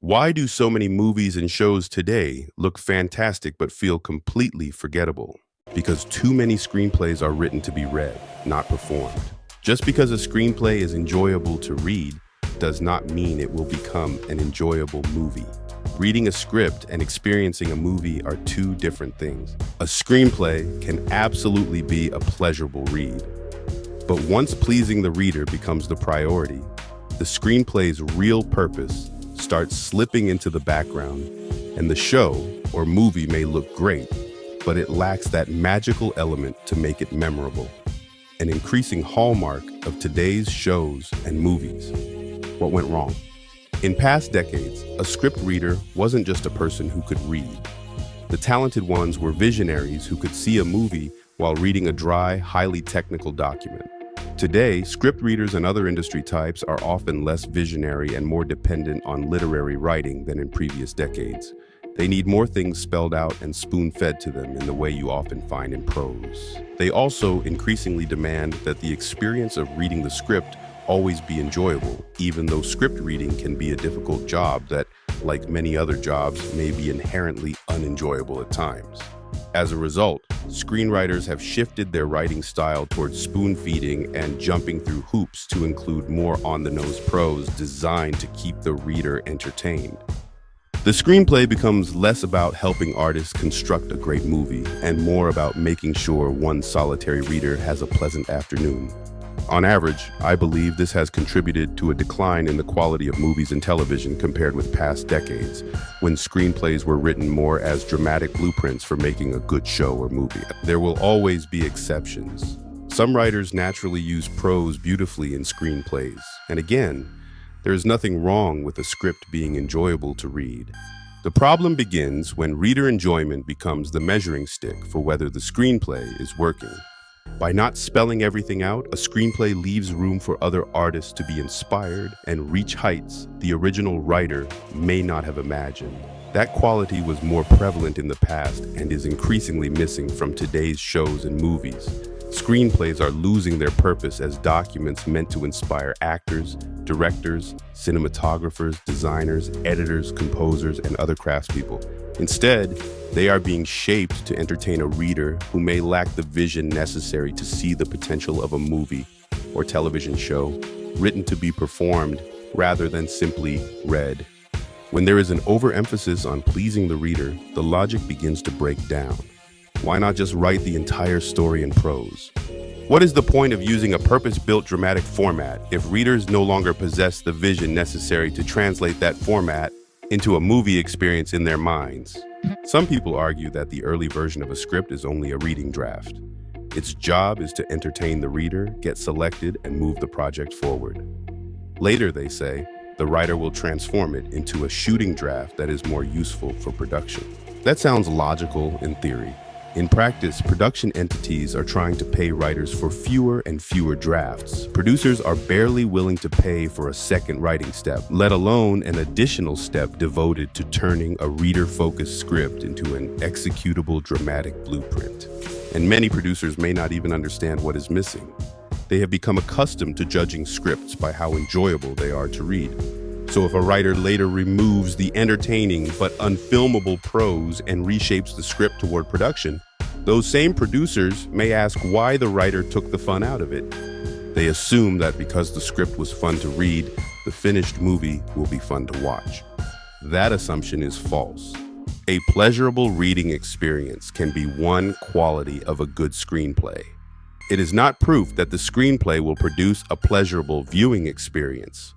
Why do so many movies and shows today look fantastic but feel completely forgettable? Because too many screenplays are written to be read, not performed. Just because a screenplay is enjoyable to read does not mean it will become an enjoyable movie. Reading a script and experiencing a movie are two different things. A screenplay can absolutely be a pleasurable read. But once pleasing the reader becomes the priority, the screenplay's real purpose starts slipping into the background, and the show or movie may look great, but it lacks that magical element to make it memorable, an increasing hallmark of today's shows and movies. What went wrong? In past decades, a script reader wasn't just a person who could read. The talented ones were visionaries who could see a movie while reading a dry, highly technical document. Today, script readers and other industry types are often less visionary and more dependent on literary writing than in previous decades. They need more things spelled out and spoon-fed to them in the way you often find in prose. They also increasingly demand that the experience of reading the script always be enjoyable, even though script reading can be a difficult job that, like many other jobs, may be inherently unenjoyable at times. As a result, screenwriters have shifted their writing style towards spoon-feeding and jumping through hoops to include more on-the-nose prose designed to keep the reader entertained. The screenplay becomes less about helping artists construct a great movie and more about making sure one solitary reader has a pleasant afternoon. On average, I believe this has contributed to a decline in the quality of movies and television compared with past decades, when screenplays were written more as dramatic blueprints for making a good show or movie. There will always be exceptions. Some writers naturally use prose beautifully in screenplays, and again, there is nothing wrong with a script being enjoyable to read. The problem begins when reader enjoyment becomes the measuring stick for whether the screenplay is working. By not spelling everything out, a screenplay leaves room for other artists to be inspired and reach heights the original writer may not have imagined. That quality was more prevalent in the past and is increasingly missing from today's shows and movies. Screenplays are losing their purpose as documents meant to inspire actors, directors, cinematographers, designers, editors, composers, and other craftspeople. Instead, they are being shaped to entertain a reader who may lack the vision necessary to see the potential of a movie or television show written to be performed rather than simply read. When there is an overemphasis on pleasing the reader, the logic begins to break down. Why not just write the entire story in prose? What is the point of using a purpose-built dramatic format if readers no longer possess the vision necessary to translate that format into a movie experience in their minds? Some people argue that the early version of a script is only a reading draft. Its job is to entertain the reader, get selected, and move the project forward. Later, they say, the writer will transform it into a shooting draft that is more useful for production. That sounds logical in theory. In practice, production entities are trying to pay writers for fewer and fewer drafts. Producers are barely willing to pay for a second writing step, let alone an additional step devoted to turning a reader-focused script into an executable dramatic blueprint. And many producers may not even understand what is missing. They have become accustomed to judging scripts by how enjoyable they are to read. So if a writer later removes the entertaining but unfilmable prose and reshapes the script toward production, those same producers may ask why the writer took the fun out of it. They assume that because the script was fun to read, the finished movie will be fun to watch. That assumption is false. A pleasurable reading experience can be one quality of a good screenplay. It is not proof that the screenplay will produce a pleasurable viewing experience.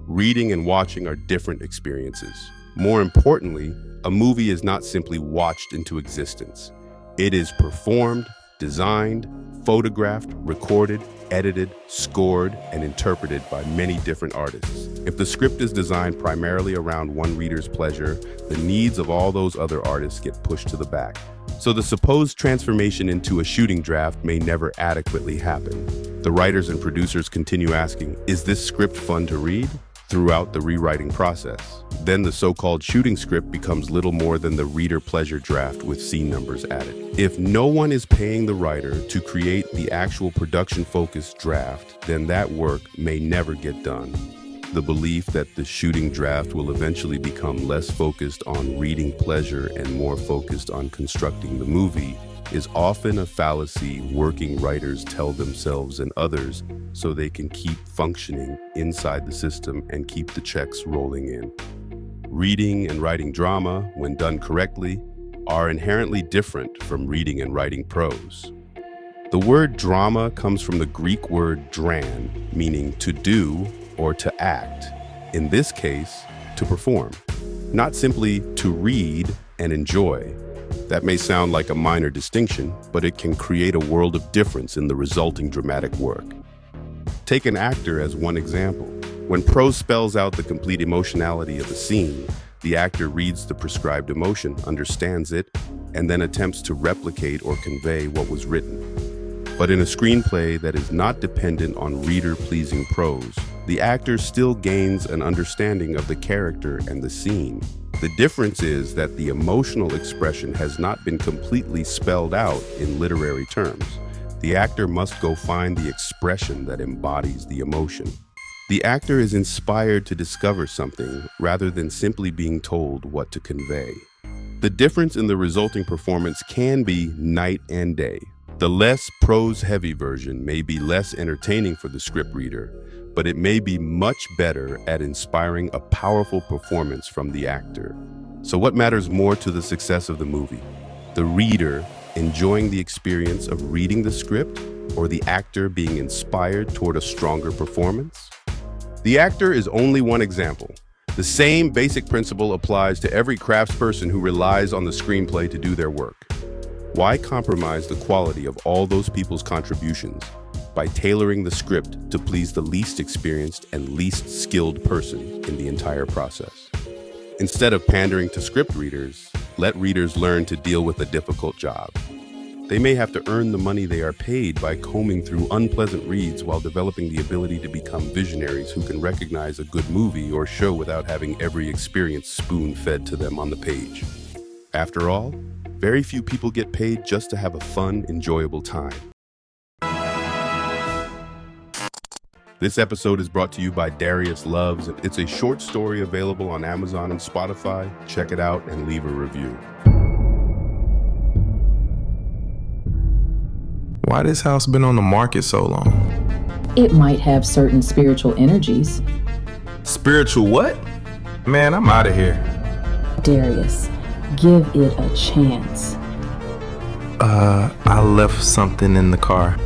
Reading and watching are different experiences. More importantly, a movie is not simply watched into existence. It is performed, designed, photographed, recorded, edited, scored, and interpreted by many different artists. If the script is designed primarily around one reader's pleasure, the needs of all those other artists get pushed to the back. So the supposed transformation into a shooting draft may never adequately happen. The writers and producers continue asking, is this script fun to read? Throughout the rewriting process. Then the so-called shooting script becomes little more than the reader pleasure draft with scene numbers added. If no one is paying the writer to create the actual production-focused draft, then that work may never get done. The belief that the shooting draft will eventually become less focused on reading pleasure and more focused on constructing the movie is often a fallacy working writers tell themselves and others so they can keep functioning inside the system and keep the checks rolling in. Reading and writing drama, when done correctly, are inherently different from reading and writing prose. The word drama comes from the Greek word dran, meaning to do or to act. In this case, to perform, not simply to read and enjoy. That may sound like a minor distinction, but it can create a world of difference in the resulting dramatic work. Take an actor as one example. When prose spells out the complete emotionality of a scene, the actor reads the prescribed emotion, understands it, and then attempts to replicate or convey what was written. But in a screenplay that is not dependent on reader-pleasing prose, the actor still gains an understanding of the character and the scene. The difference is that the emotional expression has not been completely spelled out in literary terms. The actor must go find the expression that embodies the emotion. The actor is inspired to discover something rather than simply being told what to convey. The difference in the resulting performance can be night and day. The less prose-heavy version may be less entertaining for the script reader, but it may be much better at inspiring a powerful performance from the actor. So what matters more to the success of the movie? The reader enjoying the experience of reading the script, or the actor being inspired toward a stronger performance? The actor is only one example. The same basic principle applies to every craftsperson who relies on the screenplay to do their work. Why compromise the quality of all those people's contributions by tailoring the script to please the least experienced and least skilled person in the entire process? Instead of pandering to script readers, let readers learn to deal with a difficult job. They may have to earn the money they are paid by combing through unpleasant reads while developing the ability to become visionaries who can recognize a good movie or show without having every experience spoon-fed to them on the page. After all, very few people get paid just to have a fun, enjoyable time. This episode is brought to you by Darius Loves. It's a short story available on Amazon and Spotify. Check it out and leave a review. Why this house been on the market so long? It might have certain spiritual energies. Spiritual what? Man, I'm out of here. Darius, give it a chance. I left something in the car.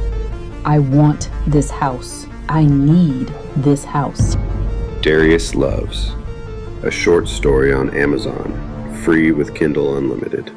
I want this house. I need this house. Darius Loves, a short story on Amazon, free with Kindle Unlimited.